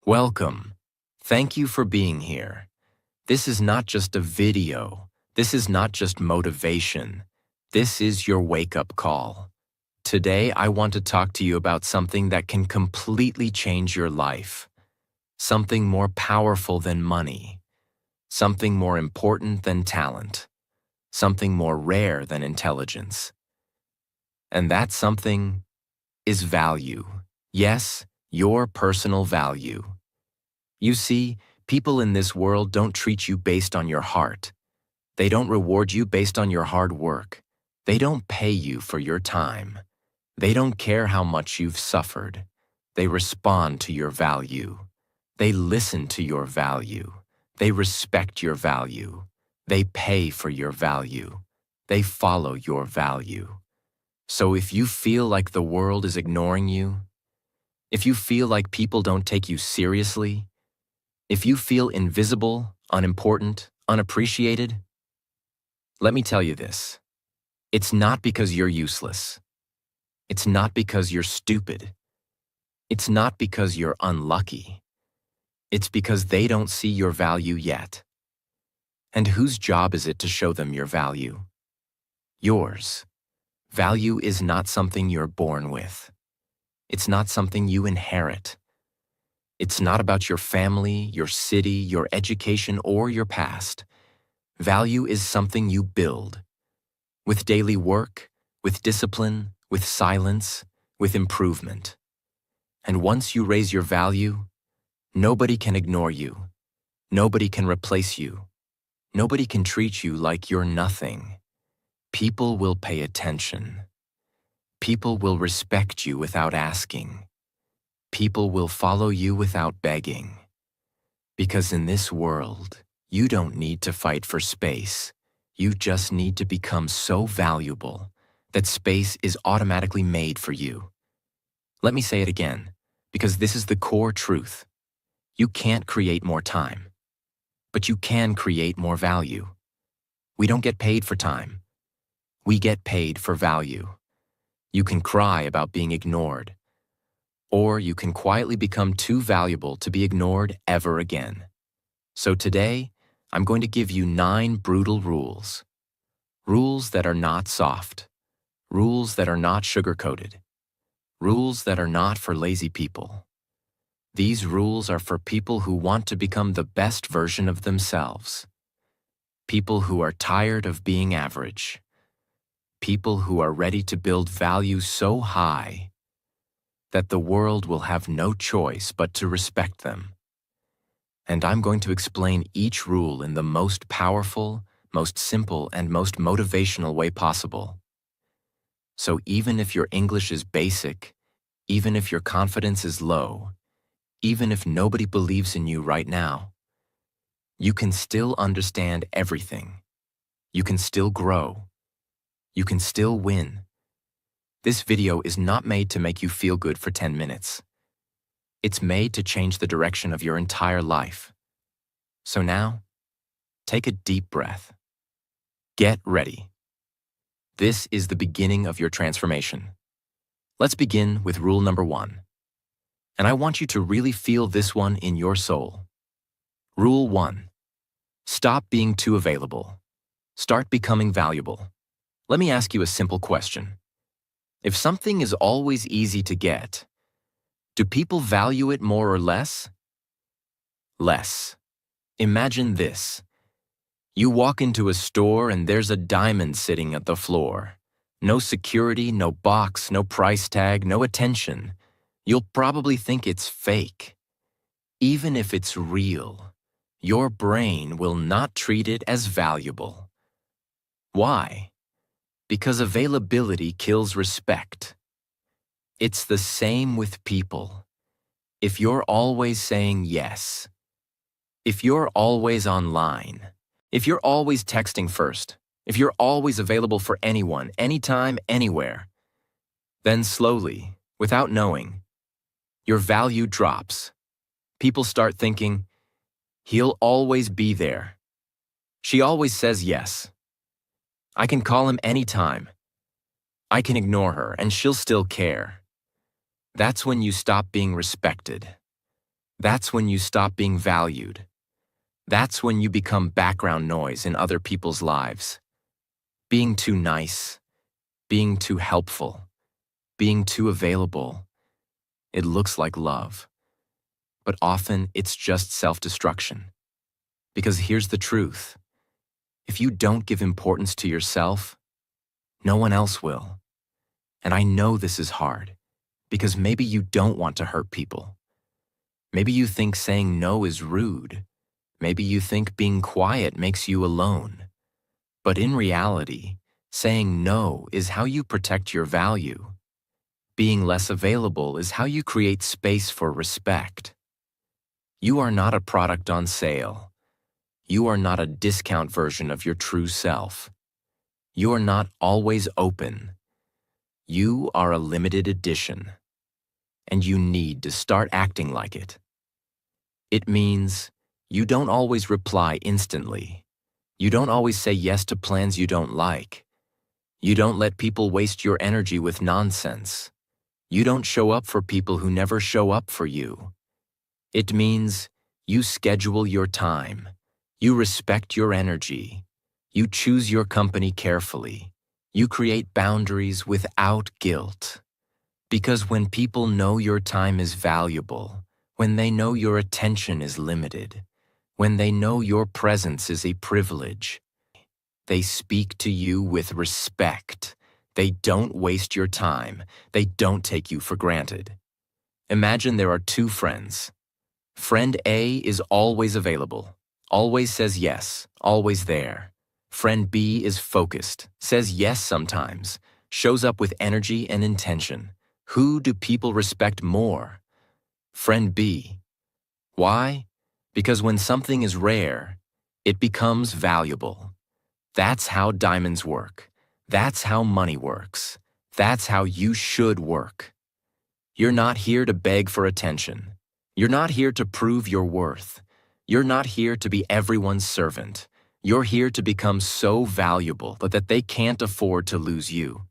Welcome. Thank you for being here. This is not just a video. This is not just motivation. This is your wake-up call. Today, I want to talk to you about something that can completely change your life. Something more powerful than money. Something more important than talent. Something more rare than intelligence. And that something is value. Yes, your personal value. You see, people in this world don't treat you based on your heart. They don't reward you based on your hard work. They don't pay you for your time. They don't care how much you've suffered. They respond to your value. They listen to your value. They respect your value. They pay for your value. They follow your value. So if you feel like the world is ignoring you, if you feel like people don't take you seriously, if you feel invisible, unimportant, unappreciated, let me tell you this. It's not because you're useless. It's not because you're stupid. It's not because you're unlucky. It's because they don't see your value yet. And whose job is it to show them your value? Yours. Value is not something you're born with. It's not something you inherit. It's not about your family, your city, your education, or your past. Value is something you build. With daily work, with discipline, with silence, with improvement. And once you raise your value, nobody can ignore you. Nobody can replace you. Nobody can treat you like you're nothing. People will pay attention. People will respect you without asking. People will follow you without begging. Because in this world, you don't need to fight for space. You just need to become so valuable that space is automatically made for you. Let me say it again, because this is the core truth. You can't create more time, but you can create more value. We don't get paid for time. We get paid for value. You can cry about being ignored, or you can quietly become too valuable to be ignored ever again. So today, I'm going to give you 9 brutal rules. Rules that are not soft. Rules that are not sugar-coated. Rules that are not for lazy people. These rules are for people who want to become the best version of themselves. People who are tired of being average. People who are ready to build value so high that the world will have no choice but to respect them. And I'm going to explain each rule in the most powerful, most simple, and most motivational way possible. So even if your English is basic, even if your confidence is low, even if nobody believes in you right now, you can still understand everything. You can still grow. You can still win. This video is not made to make you feel good for 10 minutes. It's made to change the direction of your entire life. So now, take a deep breath. Get ready. This is the beginning of your transformation. Let's begin with rule number 1. And I want you to really feel this one in your soul. Rule 1. Stop being too available. Start becoming valuable. Let me ask you a simple question. If something is always easy to get, do people value it more or less? Less. Imagine this. You walk into a store and there's a diamond sitting at the floor. No security, no box, no price tag, no attention. You'll probably think it's fake. Even if it's real, your brain will not treat it as valuable. Why? Because availability kills respect. It's the same with people. If you're always saying yes, if you're always online, if you're always texting first, if you're always available for anyone, anytime, anywhere, then slowly, without knowing, your value drops. People start thinking, he'll always be there. She always says yes. I can call him anytime. I can ignore her and she'll still care. That's when you stop being respected. That's when you stop being valued. That's when you become background noise in other people's lives. Being too nice, being too helpful, being too available. It looks like love, but often it's just self-destruction. Because here's the truth. If you don't give importance to yourself, no one else will. And I know this is hard, because maybe you don't want to hurt people. Maybe you think saying no is rude. Maybe you think being quiet makes you alone. But in reality, saying no is how you protect your value. Being less available is how you create space for respect. You are not a product on sale. You are not a discount version of your true self. You are not always open. You are a limited edition. And you need to start acting like it. It means you don't always reply instantly. You don't always say yes to plans you don't like. You don't let people waste your energy with nonsense. You don't show up for people who never show up for you. It means you schedule your time. You respect your energy. You choose your company carefully. You create boundaries without guilt. Because when people know your time is valuable, when they know your attention is limited, when they know your presence is a privilege, they speak to you with respect. They don't waste your time. They don't take you for granted. Imagine there are two friends. Friend A is always available, always says yes, always there. Friend B is focused, says yes sometimes, shows up with energy and intention. Who do people respect more? Friend B. Why? Because when something is rare, it becomes valuable. That's how diamonds work. That's how money works. That's how you should work. You're not here to beg for attention. You're not here to prove your worth. You're not here to be everyone's servant. You're here to become so valuable that they can't afford to lose you.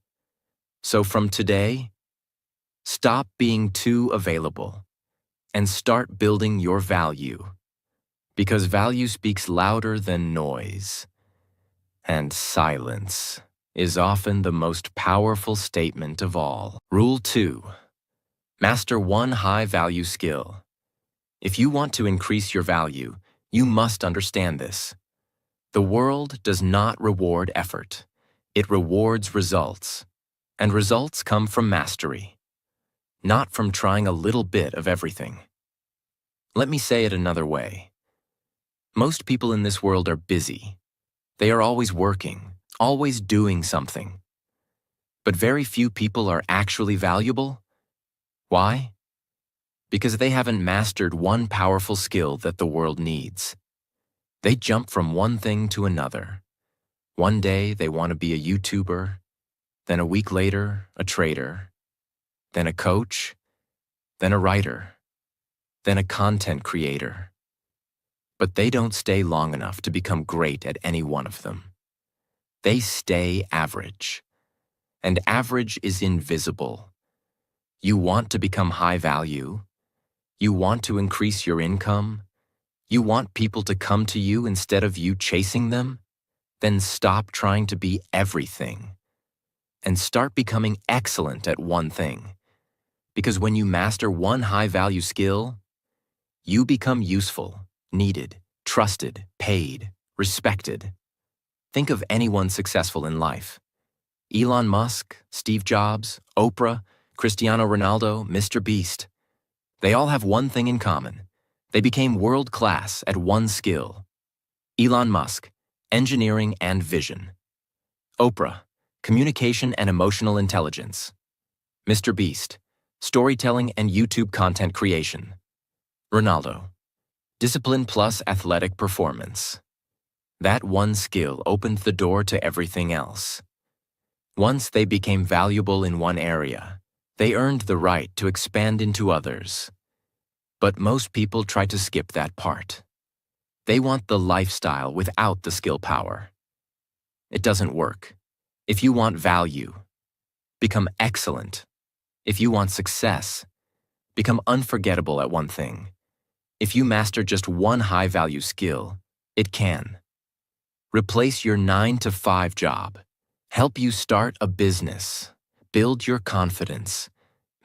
So from today, stop being too available and start building your value. Because value speaks louder than noise. And silence is often the most powerful statement of all. Rule 2. Master one high-value skill. If you want to increase your value, you must understand this. The world does not reward effort. It rewards results. And results come from mastery, not from trying a little bit of everything. Let me say it another way. Most people in this world are busy. They are always working, always doing something. But very few people are actually valuable. Why? Because they haven't mastered one powerful skill that the world needs. They jump from one thing to another. One day they want to be a YouTuber, then a week later, a trader, then a coach, then a writer, then a content creator. But they don't stay long enough to become great at any one of them. They stay average. And average is invisible. You want to become high value. You want to increase your income. You want people to come to you instead of you chasing them. Then stop trying to be everything. And start becoming excellent at one thing. Because when you master one high-value skill, you become useful, needed, trusted, paid, respected. Think of anyone successful in life. Elon Musk, Steve Jobs, Oprah, Cristiano Ronaldo, Mr. Beast. They all have one thing in common. They became world-class at one skill. Elon Musk, engineering and vision. Oprah, communication and emotional intelligence. Mr. Beast, storytelling and YouTube content creation. Ronaldo, discipline plus athletic performance. That one skill opened the door to everything else. Once they became valuable in one area, they earned the right to expand into others. But most people try to skip that part. They want the lifestyle without the skill power. It doesn't work. If you want value, become excellent. If you want success, become unforgettable at one thing. If you master just one high-value skill, it can replace your 9-to-5 job, help you start a business, build your confidence,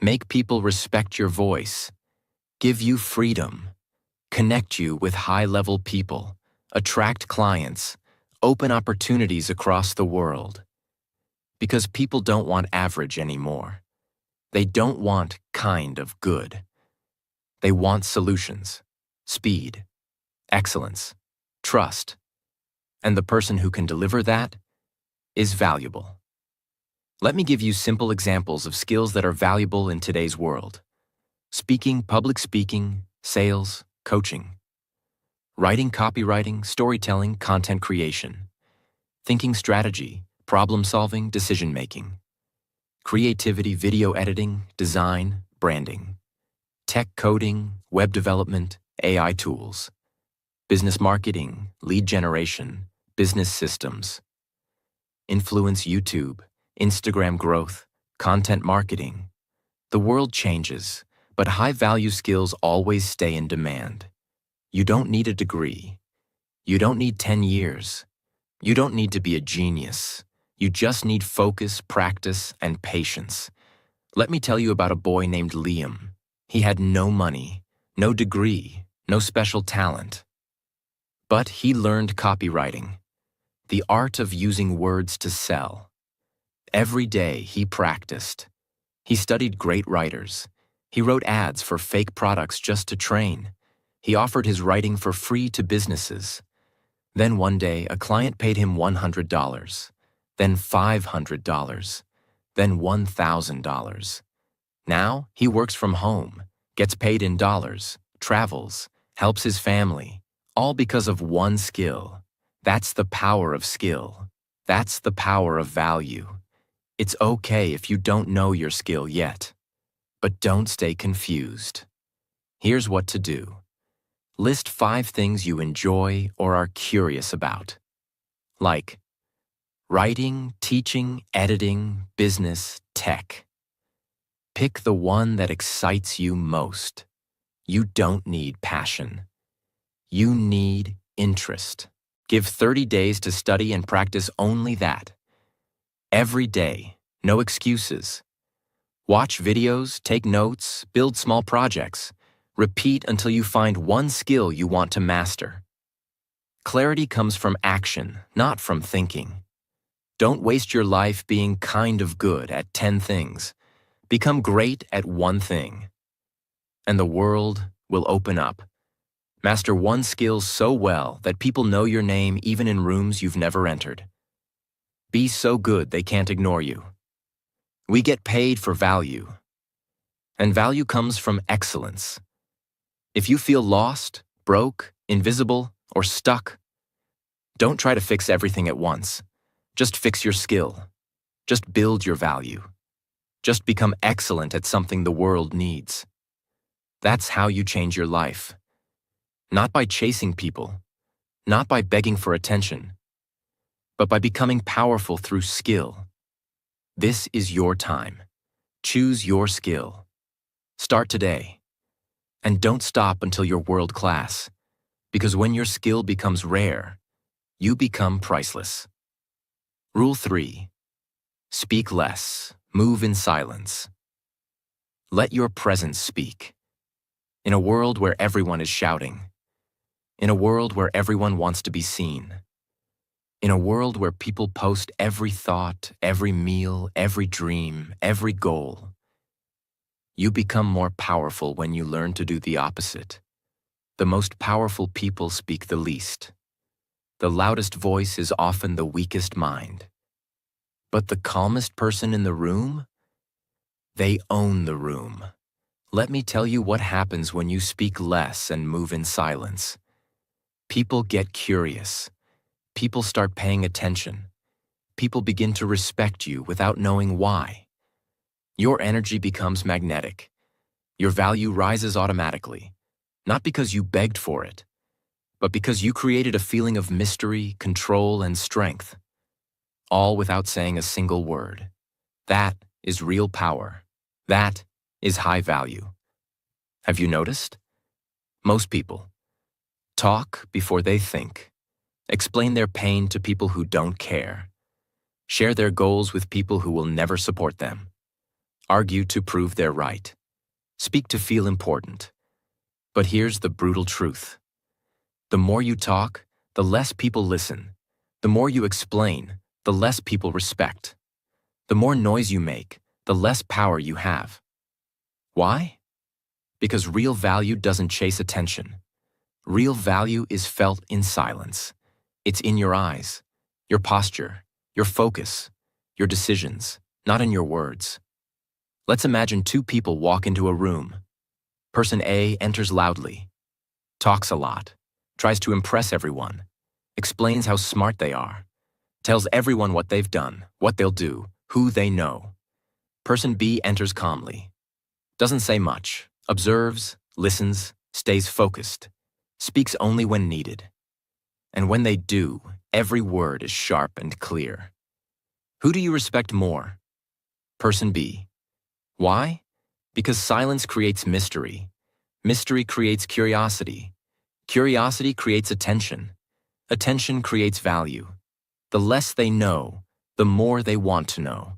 make people respect your voice, give you freedom, connect you with high-level people, attract clients, open opportunities across the world. Because people don't want average anymore. They don't want kind of good. They want solutions, speed, excellence, trust. And the person who can deliver that is valuable. Let me give you simple examples of skills that are valuable in today's world. Speaking, public speaking, sales, coaching. Writing, copywriting, storytelling, content creation. Thinking strategy, problem solving, decision making. Creativity, video editing, design, branding. Tech coding, web development, AI tools. Business marketing, lead generation, business systems. Influence YouTube, Instagram growth, content marketing. The world changes, but high-value skills always stay in demand. You don't need a degree. You don't need 10 years. You don't need to be a genius. You just need focus, practice, and patience. Let me tell you about a boy named Liam. He had no money, no degree, no special talent. But he learned copywriting, the art of using words to sell. Every day he practiced. He studied great writers. He wrote ads for fake products just to train. He offered his writing for free to businesses. Then one day, a client paid him $100, then $500, then $1,000. Now, he works from home, gets paid in dollars, travels, helps his family, all because of one skill. That's the power of skill. That's the power of value. It's okay if you don't know your skill yet, but don't stay confused. Here's what to do. List 5 things you enjoy or are curious about. Like writing, teaching, editing, business, tech. Pick the one that excites you most. You don't need passion. You need interest. Give 30 days to study and practice only that. Every day, no excuses. Watch videos, take notes, build small projects. Repeat until you find one skill you want to master. Clarity comes from action, not from thinking. Don't waste your life being kind of good at 10 things. Become great at one thing. And the world will open up. Master one skill so well that people know your name even in rooms you've never entered. Be so good they can't ignore you. We get paid for value. And value comes from excellence. If you feel lost, broke, invisible, or stuck, don't try to fix everything at once. Just fix your skill. Just build your value. Just become excellent at something the world needs. That's how you change your life. Not by chasing people, not by begging for attention, but by becoming powerful through skill. This is your time. Choose your skill. Start today. And don't stop until you're world-class, because when your skill becomes rare, you become priceless. Rule 3. Speak less, move in silence. Let your presence speak. In a world where everyone is shouting, in a world where everyone wants to be seen, in a world where people post every thought, every meal, every dream, every goal, you become more powerful when you learn to do the opposite. The most powerful people speak the least. The loudest voice is often the weakest mind. But the calmest person in the room? They own the room. Let me tell you what happens when you speak less and move in silence. People get curious. People start paying attention. People begin to respect you without knowing why. Your energy becomes magnetic. Your value rises automatically, not because you begged for it, but because you created a feeling of mystery, control, and strength, all without saying a single word. That is real power. That is high value. Have you noticed? Most people talk before they think, explain their pain to people who don't care, share their goals with people who will never support them, argue to prove they're right, speak to feel important. But here's the brutal truth. The more you talk, the less people listen. The more you explain, the less people respect. The more noise you make, the less power you have. Why? Because real value doesn't chase attention. Real value is felt in silence. It's in your eyes, your posture, your focus, your decisions, not in your words. Let's imagine two people walk into a room. Person A enters loudly, talks a lot, tries to impress everyone, explains how smart they are, tells everyone what they've done, what they'll do, who they know. Person B enters calmly, doesn't say much, observes, listens, stays focused, speaks only when needed. And when they do, every word is sharp and clear. Who do you respect more? Person B. Why? Because silence creates mystery. Mystery creates curiosity. Curiosity creates attention. Attention creates value. The less they know, the more they want to know.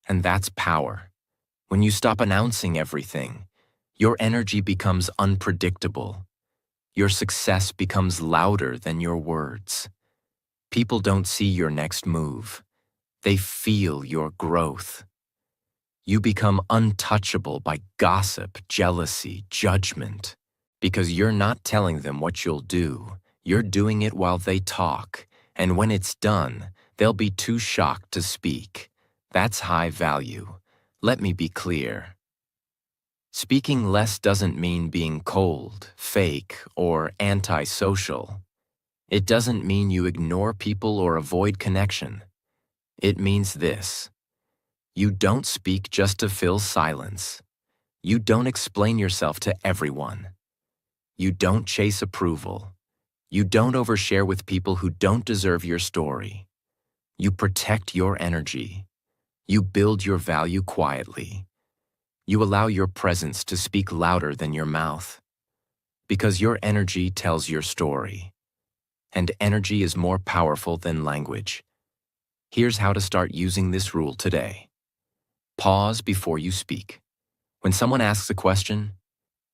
And that's power. When you stop announcing everything, your energy becomes unpredictable. Your success becomes louder than your words. People don't see your next move. They feel your growth. You become untouchable by gossip, jealousy, judgment. Because you're not telling them what you'll do. You're doing it while they talk. And when it's done, they'll be too shocked to speak. That's high value. Let me be clear. Speaking less doesn't mean being cold, fake, or antisocial. It doesn't mean you ignore people or avoid connection. It means this. You don't speak just to fill silence. You don't explain yourself to everyone. You don't chase approval. You don't overshare with people who don't deserve your story. You protect your energy. You build your value quietly. You allow your presence to speak louder than your mouth. Because your energy tells your story. And energy is more powerful than language. Here's how to start using this rule today. Pause before you speak. When someone asks a question,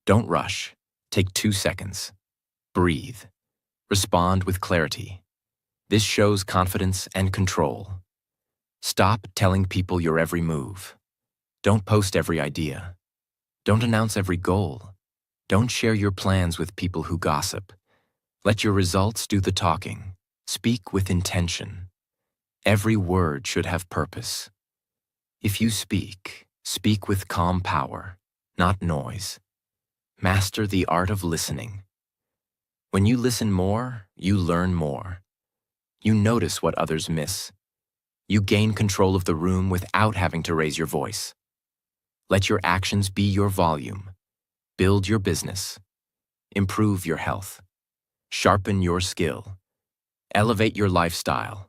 don't rush. Take 2 seconds. Breathe. Respond with clarity. This shows confidence and control. Stop telling people your every move. Don't post every idea. Don't announce every goal. Don't share your plans with people who gossip. Let your results do the talking. Speak with intention. Every word should have purpose. If you speak, speak with calm power, not noise. Master the art of listening. When you listen more, you learn more. You notice what others miss. You gain control of the room without having to raise your voice. Let your actions be your volume. Build your business. Improve your health. Sharpen your skill. Elevate your lifestyle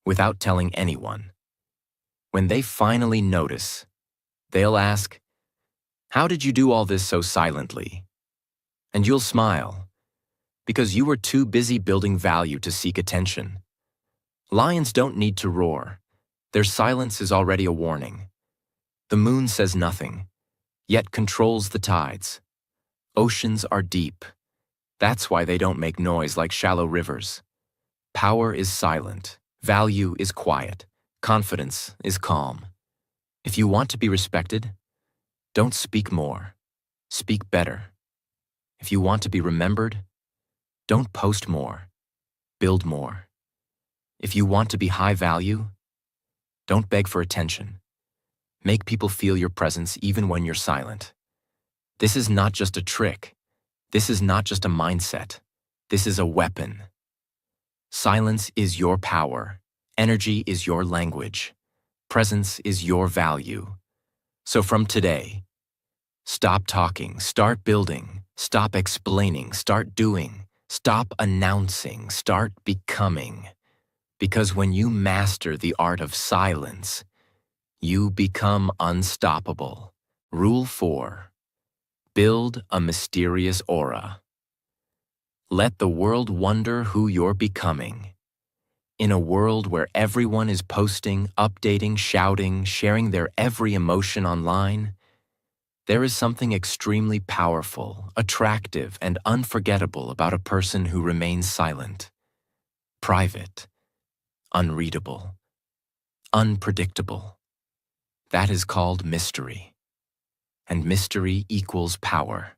without telling anyone. When they finally notice, they'll ask, "How did you do all this so silently?" And you'll smile, because you were too busy building value to seek attention. Lions don't need to roar. Their silence is already a warning. The moon says nothing, yet controls the tides. Oceans are deep. That's why they don't make noise like shallow rivers. Power is silent. Value is quiet. Confidence is calm. If you want to be respected, don't speak more. Speak better. If you want to be remembered, don't post more. Build more. If you want to be high value, don't beg for attention. Make people feel your presence even when you're silent. This is not just a trick. This is not just a mindset. This is a weapon. Silence is your power. Energy is your language. Presence is your value. So from today, stop talking, start building, stop explaining, start doing, stop announcing, start becoming. Because when you master the art of silence, you become unstoppable. Rule 4. Build a mysterious aura. Let the world wonder who you're becoming. In a world where everyone is posting, updating, shouting, sharing their every emotion online, there is something extremely powerful, attractive, and unforgettable about a person who remains silent, private, unreadable, unpredictable. That is called mystery. And mystery equals power.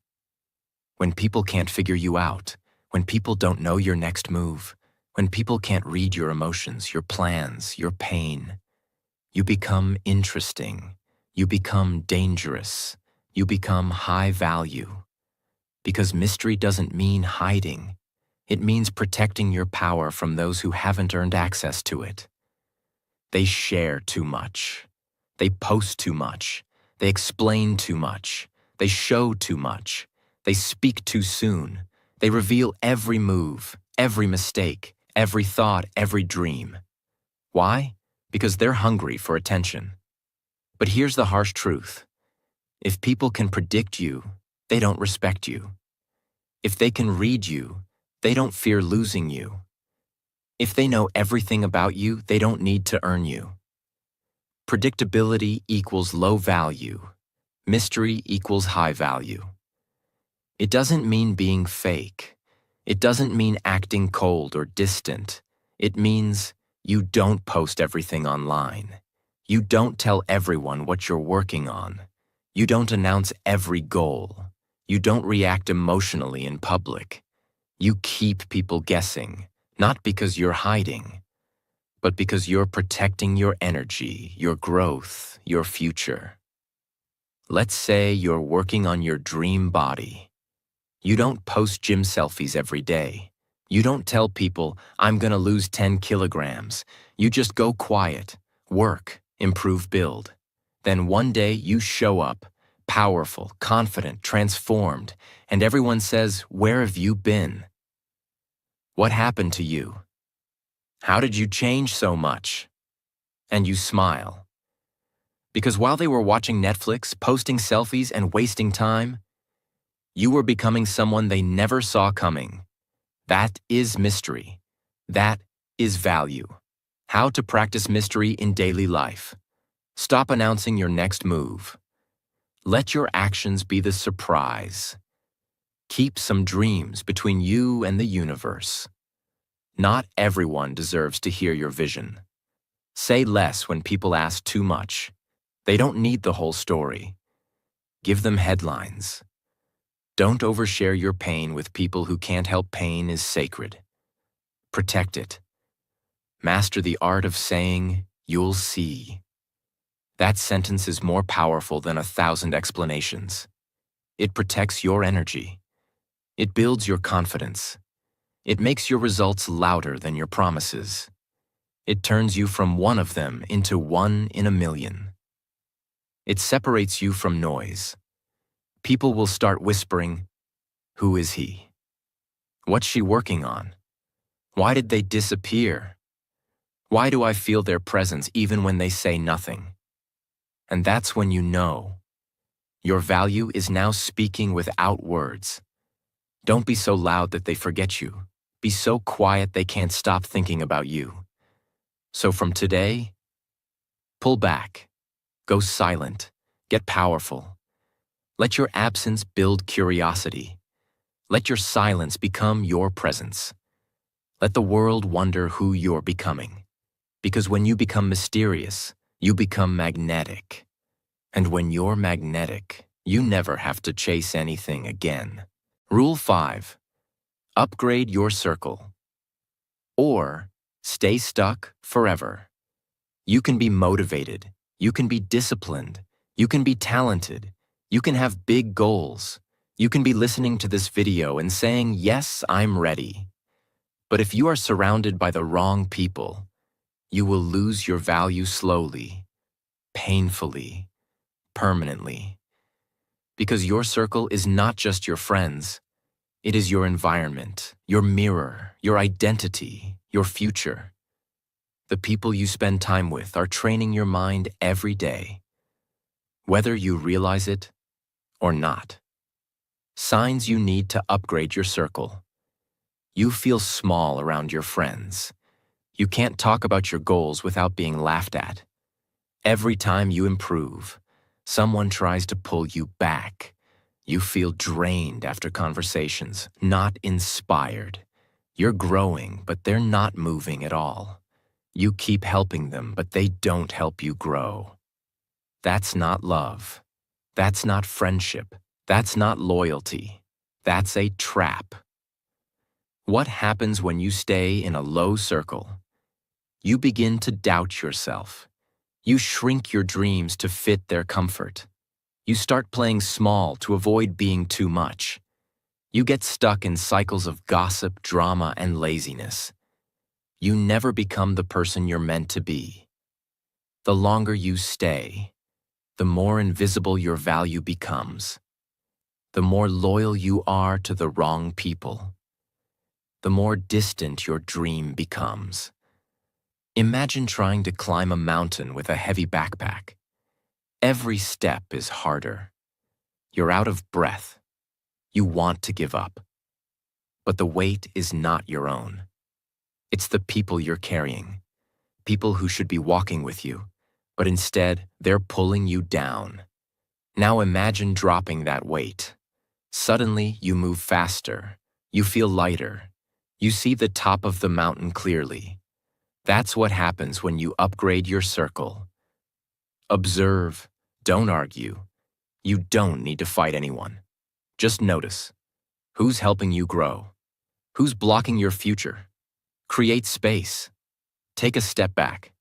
When people can't figure you out, when people don't know your next move, when people can't read your emotions, your plans, your pain, you become interesting, you become dangerous, you become high value. Because mystery doesn't mean hiding. It means protecting your power from those who haven't earned access to it. They share too much. They post too much. They explain too much. They show too much. They speak too soon. They reveal every move, every mistake, every thought, every dream. Why? Because they're hungry for attention. But here's the harsh truth. If people can predict you, they don't respect you. If they can read you, they don't fear losing you. If they know everything about you, they don't need to earn you. Predictability equals low value. Mystery equals high value. It doesn't mean being fake. It doesn't mean acting cold or distant. It means you don't post everything online. You don't tell everyone what you're working on. You don't announce every goal. You don't react emotionally in public. You keep people guessing, not because you're hiding, but because you're protecting your energy, your growth, your future. Let's say you're working on your dream body. You don't post gym selfies every day. You don't tell people, I'm gonna lose 10 kilograms. You just go quiet, work, improve, build. Then one day you show up, powerful, confident, transformed, and everyone says, where have you been? What happened to you? How did you change so much? And you smile. Because while they were watching Netflix, posting selfies, and wasting time, you were becoming someone they never saw coming. That is mystery. That is value. How to practice mystery in daily life. Stop announcing your next move. Let your actions be the surprise. Keep some dreams between you and the universe. Not everyone deserves to hear your vision. Say less when people ask too much. They don't need the whole story. Give them headlines. Don't overshare your pain with people who can't help. Pain is sacred. Protect it. Master the art of saying, you'll see. That sentence is more powerful than 1,000 explanations. It protects your energy. It builds your confidence. It makes your results louder than your promises. It turns you from one of them into one in a million. It separates you from noise. People will start whispering, who is he? What's she working on? Why did they disappear? Why do I feel their presence even when they say nothing? And that's when you know. Your value is now speaking without words. Don't be so loud that they forget you. Be so quiet they can't stop thinking about you. So from today, pull back, go silent, get powerful. Let your absence build curiosity. Let your silence become your presence. Let the world wonder who you're becoming. Because when you become mysterious, you become magnetic. And when you're magnetic, you never have to chase anything again. Rule 5. Upgrade your circle. Or stay stuck forever. You can be motivated. You can be disciplined. You can be talented. You can have big goals. You can be listening to this video and saying, yes, I'm ready. But if you are surrounded by the wrong people, you will lose your value slowly, painfully, permanently. Because your circle is not just your friends. It is your environment, your mirror, your identity, your future. The people you spend time with are training your mind every day, whether you realize it or not. Signs you need to upgrade your circle. You feel small around your friends. You can't talk about your goals without being laughed at. Every time you improve, someone tries to pull you back. You feel drained after conversations, not inspired. You're growing, but they're not moving at all. You keep helping them, but they don't help you grow. That's not love. That's not friendship. That's not loyalty. That's a trap. What happens when you stay in a low circle? You begin to doubt yourself. You shrink your dreams to fit their comfort. You start playing small to avoid being too much. You get stuck in cycles of gossip, drama, and laziness. You never become the person you're meant to be. The longer you stay, the more invisible your value becomes. The more loyal you are to the wrong people. The more distant your dream becomes. Imagine trying to climb a mountain with a heavy backpack. Every step is harder. You're out of breath. You want to give up. But the weight is not your own. It's the people you're carrying. People who should be walking with you, but instead they're pulling you down. Now imagine dropping that weight. Suddenly you move faster. You feel lighter. You see the top of the mountain clearly. That's what happens when you upgrade your circle. Observe, don't argue. You don't need to fight anyone. Just notice. Who's helping you grow? Who's blocking your future? Create space. Take a step back.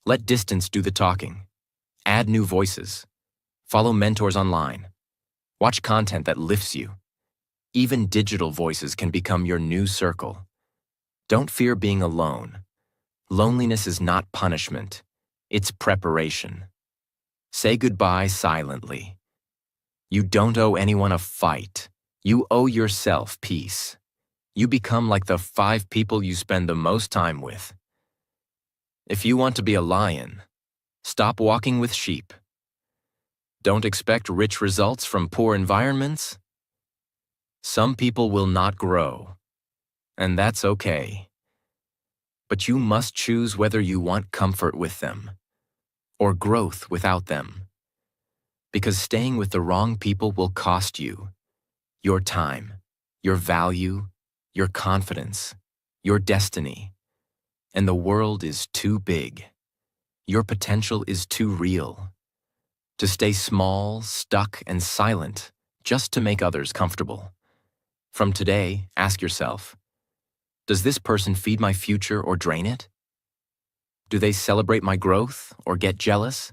Let distance do the talking. Add new voices. Follow mentors online. Watch content that lifts you. Even digital voices can become your new circle. Don't fear being alone. Loneliness is not punishment. It's preparation. Say goodbye silently. You don't owe anyone a fight. You owe yourself peace. You become like the 5 people you spend the most time with. If you want to be a lion, stop walking with sheep. Don't expect rich results from poor environments. Some people will not grow, and that's okay. But you must choose whether you want comfort with them or growth without them. Because staying with the wrong people will cost you your time, your value, your confidence, your destiny. And the world is too big. Your potential is too real. To stay small, stuck, and silent just to make others comfortable. From today, ask yourself, does this person feed my future or drain it? Do they celebrate my growth or get jealous?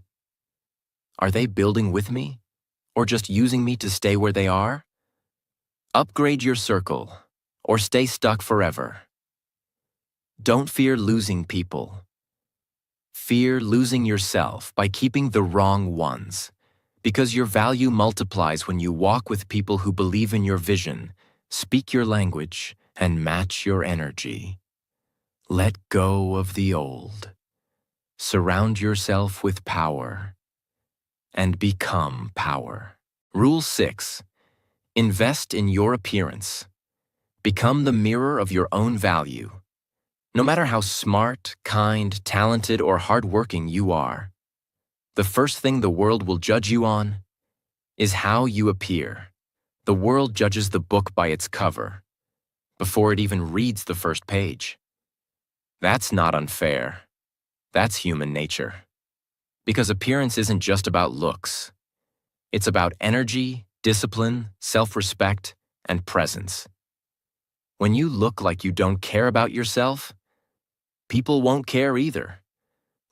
Are they building with me or just using me to stay where they are? Upgrade your circle or stay stuck forever. Don't fear losing people. Fear losing yourself by keeping the wrong ones, because your value multiplies when you walk with people who believe in your vision, speak your language, and match your energy. Let go of the old. Surround yourself with power and become power. Rule 6. Invest in your appearance. Become the mirror of your own value. No matter how smart, kind, talented, or hardworking you are, the first thing the world will judge you on is how you appear. The world judges the book by its cover, before it even reads the first page. That's not unfair. That's human nature. Because appearance isn't just about looks. It's about energy, discipline, self-respect, and presence. When you look like you don't care about yourself, people won't care either.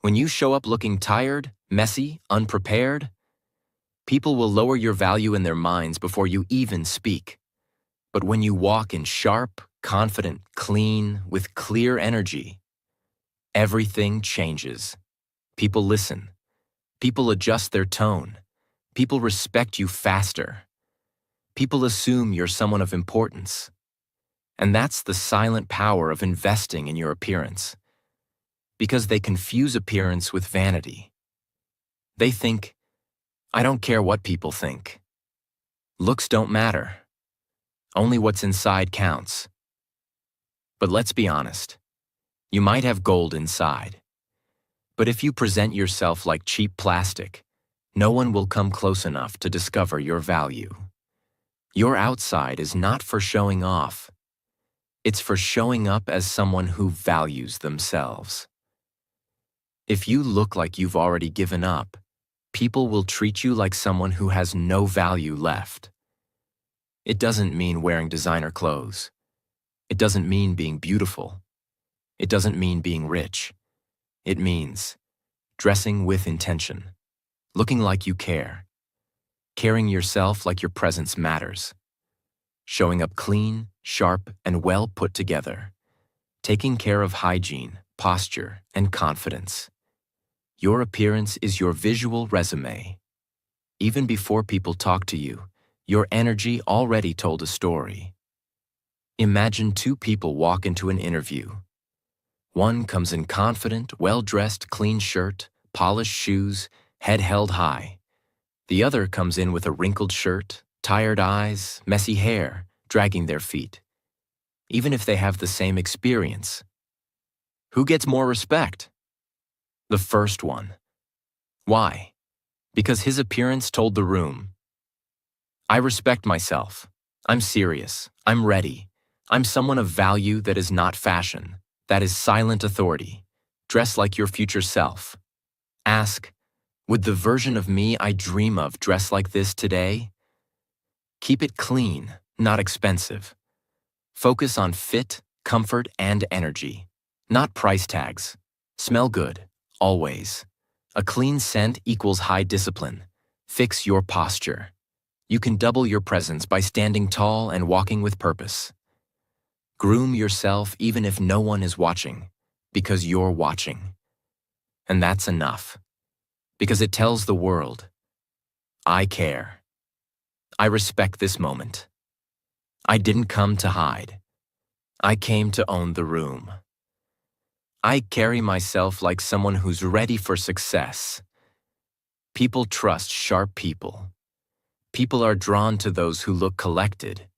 When you show up looking tired, messy, unprepared, people will lower your value in their minds before you even speak. But when you walk in sharp, confident, clean, with clear energy, everything changes. People listen. People adjust their tone. People respect you faster. People assume you're someone of importance. And that's the silent power of investing in your appearance. Because they confuse appearance with vanity. They think, I don't care what people think. Looks don't matter. Only what's inside counts. But let's be honest, you might have gold inside. But if you present yourself like cheap plastic, no one will come close enough to discover your value. Your outside is not for showing off. It's for showing up as someone who values themselves. If you look like you've already given up, people will treat you like someone who has no value left. It doesn't mean wearing designer clothes. It doesn't mean being beautiful. It doesn't mean being rich. It means dressing with intention, looking like you care, carrying yourself like your presence matters, showing up clean, sharp, and well put together, taking care of hygiene, posture, and confidence. Your appearance is your visual resume. Even before people talk to you, your energy already told a story. Imagine two people walk into an interview. One comes in confident, well-dressed, clean shirt, polished shoes, head held high. The other comes in with a wrinkled shirt, tired eyes, messy hair, dragging their feet. Even if they have the same experience, who gets more respect? The first one. Why? Because his appearance told the room, I respect myself. I'm serious. I'm ready. I'm someone of value that is not fashion. That is silent authority. Dress like your future self. Ask, would the version of me I dream of dress like this today? Keep it clean, not expensive. Focus on fit, comfort, and energy, not price tags. Smell good, always. A clean scent equals high discipline. Fix your posture. You can double your presence by standing tall and walking with purpose. Groom yourself even if no one is watching, because you're watching. And that's enough, because it tells the world, I care. I respect this moment. I didn't come to hide. I came to own the room. I carry myself like someone who's ready for success. People trust sharp people. People are drawn to those who look collected.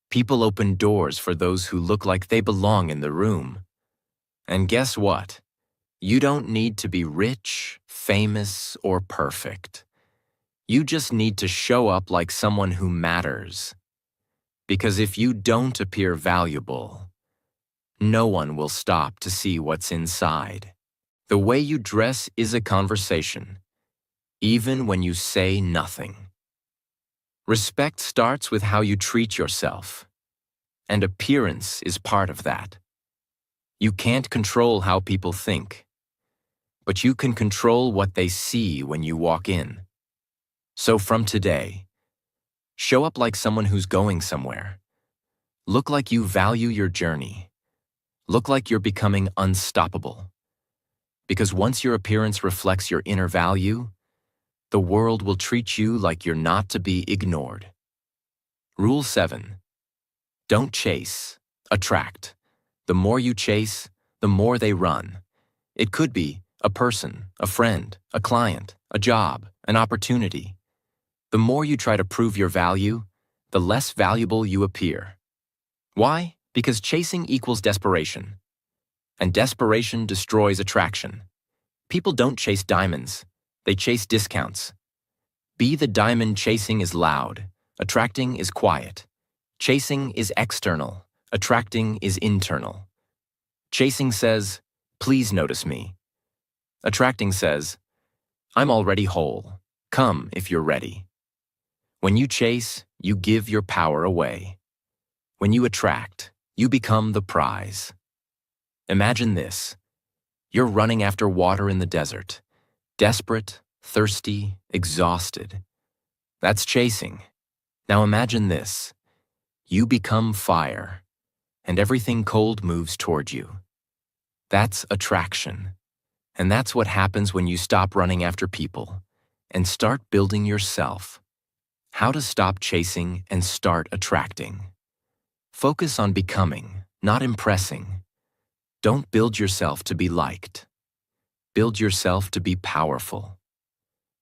People open doors for those who look like they belong in the room. And guess what? You don't need to be rich, famous, or perfect. You just need to show up like someone who matters. Because if you don't appear valuable, no one will stop to see what's inside. The way you dress is a conversation, even when you say nothing. Respect starts with how you treat yourself, and appearance is part of that. You can't control how people think, but you can control what they see when you walk in. So from today, show up like someone who's going somewhere. Look like you value your journey. Look like you're becoming unstoppable. Because once your appearance reflects your inner value, the world will treat you like you're not to be ignored. Rule 7. Don't chase, attract. The more you chase, the more they run. It could be a person, a friend, a client, a job, an opportunity. The more you try to prove your value, the less valuable you appear. Why? Because chasing equals desperation. And desperation destroys attraction. People don't chase diamonds. They chase discounts. Be the diamond. Chasing is loud. Attracting is quiet. Chasing is external. Attracting is internal. Chasing says, please notice me. Attracting says, I'm already whole. Come if you're ready. When you chase, you give your power away. When you attract, you become the prize. Imagine this. You're running after water in the desert. Desperate, thirsty, exhausted. That's chasing. Now imagine this. You become fire, and everything cold moves toward you. That's attraction. And that's what happens when you stop running after people and start building yourself. How to stop chasing and start attracting. Focus on becoming, not impressing. Don't build yourself to be liked. Build yourself to be powerful.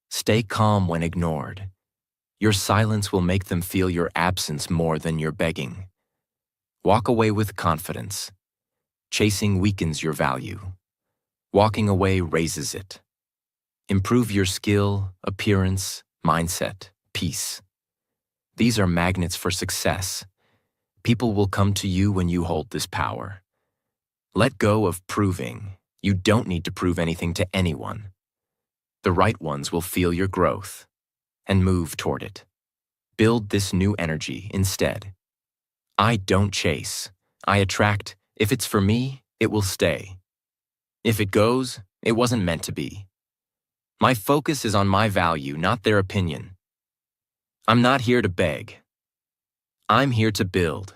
Stay calm when ignored. Your silence will make them feel your absence more than your begging. Walk away with confidence. Chasing weakens your value. Walking away raises it. Improve your skill, appearance, mindset, peace. These are magnets for success. People will come to you when you hold this power. Let go of proving. You don't need to prove anything to anyone. The right ones will feel your growth and move toward it. Build this new energy instead. I don't chase. I attract. If it's for me, it will stay. If it goes, it wasn't meant to be. My focus is on my value, not their opinion. I'm not here to beg. I'm here to build.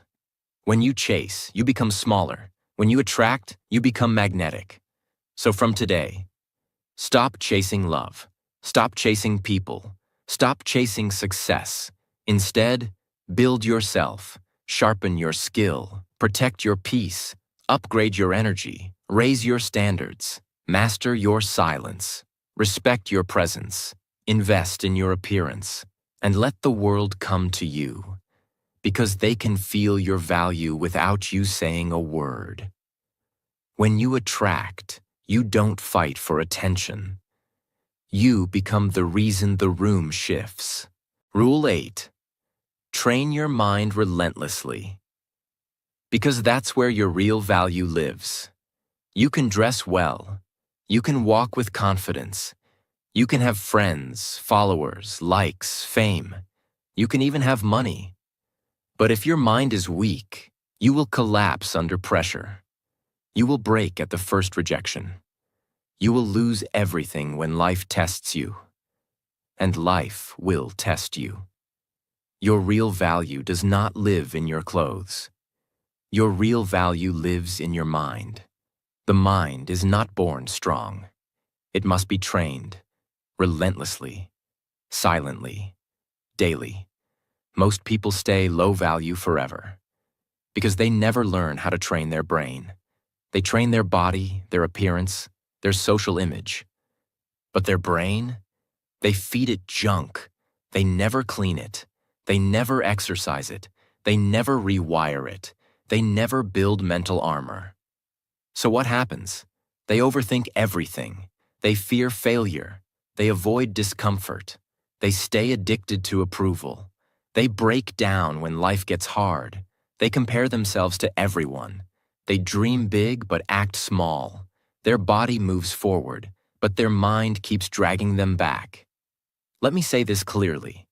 When you chase, you become smaller. When you attract, you become magnetic. So from today, stop chasing love. Stop chasing people. Stop chasing success. Instead, build yourself. Sharpen your skill. Protect your peace. Upgrade your energy. Raise your standards. Master your silence. Respect your presence. Invest in your appearance. And let the world come to you, because they can feel your value without you saying a word. When you attract, you don't fight for attention. You become the reason the room shifts. Rule 8. Train your mind relentlessly. Because that's where your real value lives. You can dress well. You can walk with confidence. You can have friends, followers, likes, fame. You can even have money. But if your mind is weak, you will collapse under pressure. You will break at the first rejection. You will lose everything when life tests you. And life will test you. Your real value does not live in your clothes. Your real value lives in your mind. The mind is not born strong. It must be trained. Relentlessly, silently, daily. Most people stay low value forever because they never learn how to train their brain. They train their body, their appearance, their social image. But their brain, they feed it junk. They never clean it. They never exercise it. They never rewire it. They never build mental armor. So what happens? They overthink everything. They fear failure. They avoid discomfort. They stay addicted to approval. They break down when life gets hard. They compare themselves to everyone. They dream big but act small. Their body moves forward, but their mind keeps dragging them back. Let me say this clearly.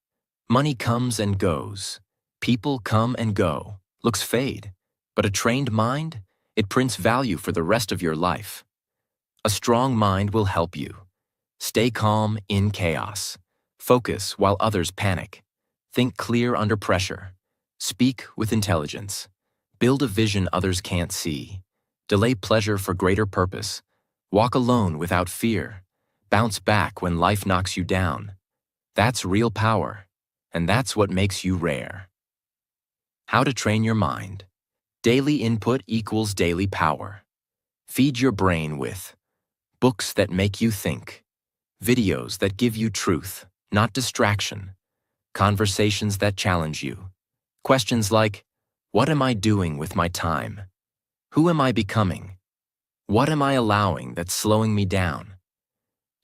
Money comes and goes. People come and go. Looks fade. But a trained mind, it prints value for the rest of your life. A strong mind will help you. Stay calm in chaos. Focus while others panic. Think clear under pressure. Speak with intelligence. Build a vision others can't see. Delay pleasure for greater purpose. Walk alone without fear. Bounce back when life knocks you down. That's real power, and that's what makes you rare. How to train your mind. Daily input equals daily power. Feed your brain with books that make you think. Videos that give you truth, not distraction. Conversations that challenge you. Questions like, what am I doing with my time? Who am I becoming? What am I allowing that's slowing me down?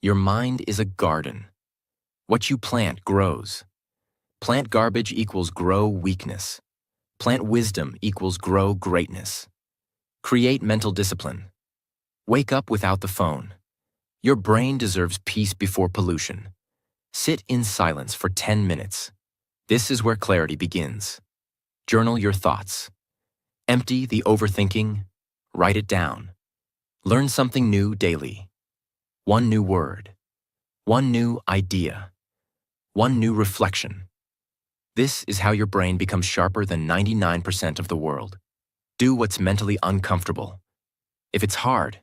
Your mind is a garden. What you plant grows. Plant garbage equals grow weakness. Plant wisdom equals grow greatness. Create mental discipline. Wake up without the phone. Your brain deserves peace before pollution. Sit in silence for 10 minutes. This is where clarity begins. Journal your thoughts. Empty the overthinking. Write it down. Learn something new daily. One new word. One new idea. One new reflection. This is how your brain becomes sharper than 99% of the world. Do what's mentally uncomfortable. If it's hard,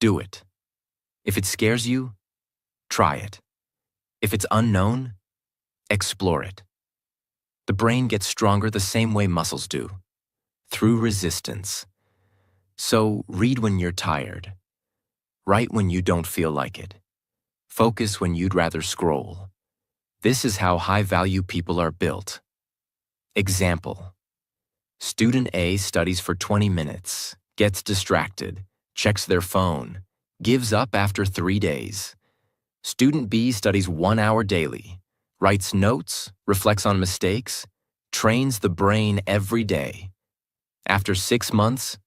do it. If it scares you, try it. If it's unknown, explore it. The brain gets stronger the same way muscles do, through resistance. So read when you're tired. Write when you don't feel like it. Focus when you'd rather scroll. This is how high-value people are built. Example. Student A studies for 20 minutes, gets distracted, checks their phone, gives up after 3 days. Student B studies 1 hour daily, writes notes, reflects on mistakes, trains the brain every day. After 6 months,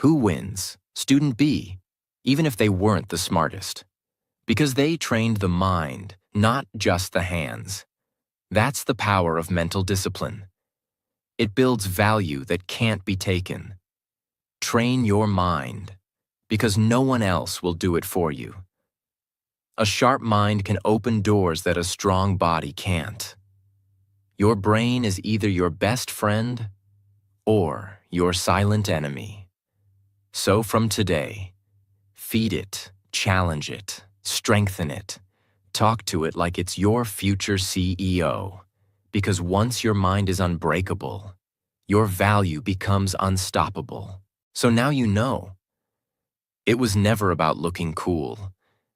who wins? Student B, even if they weren't the smartest. Because they trained the mind, not just the hands. That's the power of mental discipline. It builds value that can't be taken. Train your mind, because no one else will do it for you. A sharp mind can open doors that a strong body can't. Your brain is either your best friend or your silent enemy. So from today, feed it, challenge it, strengthen it. Talk to it like it's your future CEO. Because once your mind is unbreakable, your value becomes unstoppable. So now you know. It was never about looking cool.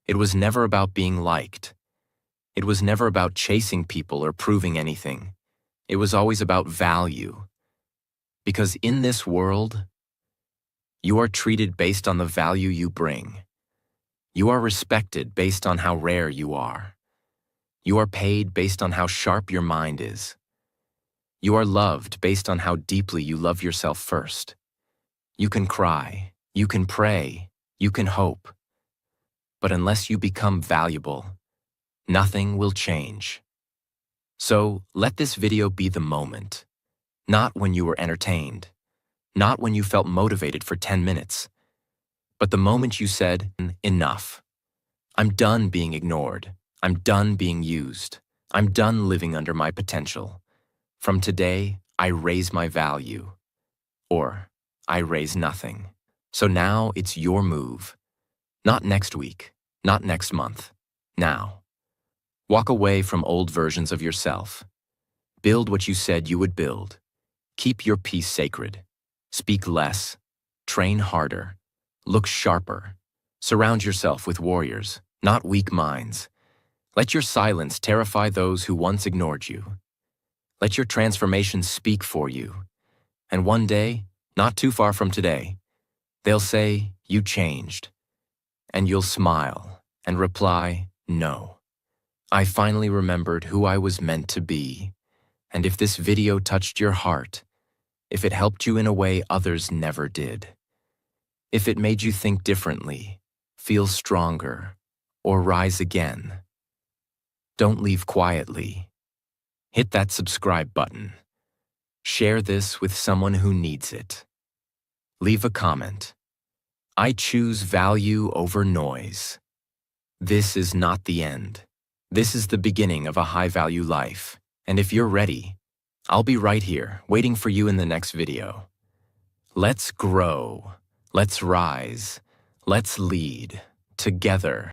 It was never about being liked. It was never about chasing people or proving anything. It was always about value. Because in this world, you are treated based on the value you bring. You are respected based on how rare you are. You are paid based on how sharp your mind is. You are loved based on how deeply you love yourself first. You can cry, you can pray, you can hope. But unless you become valuable, nothing will change. So let this video be the moment. Not when you were entertained. Not when you felt motivated for 10 minutes. But the moment you said, enough. I'm done being ignored. I'm done being used. I'm done living under my potential. From today, I raise my value. Or, I raise nothing. So now it's your move. Not next week. Not next month. Now. Walk away from old versions of yourself. Build what you said you would build. Keep your peace sacred. Speak less. Train harder. Look sharper. Surround yourself with warriors, not weak minds. Let your silence terrify those who once ignored you. Let your transformation speak for you. And one day, not too far from today, they'll say, you changed. And you'll smile and reply, no. I finally remembered who I was meant to be. And if this video touched your heart, if it helped you in a way others never did, if it made you think differently, feel stronger, or rise again, don't leave quietly. Hit that subscribe button. Share this with someone who needs it. Leave a comment. I choose value over noise. This is not the end. This is the beginning of a high-value life. And if you're ready, I'll be right here, waiting for you in the next video. Let's grow. Let's rise. Let's lead. Together.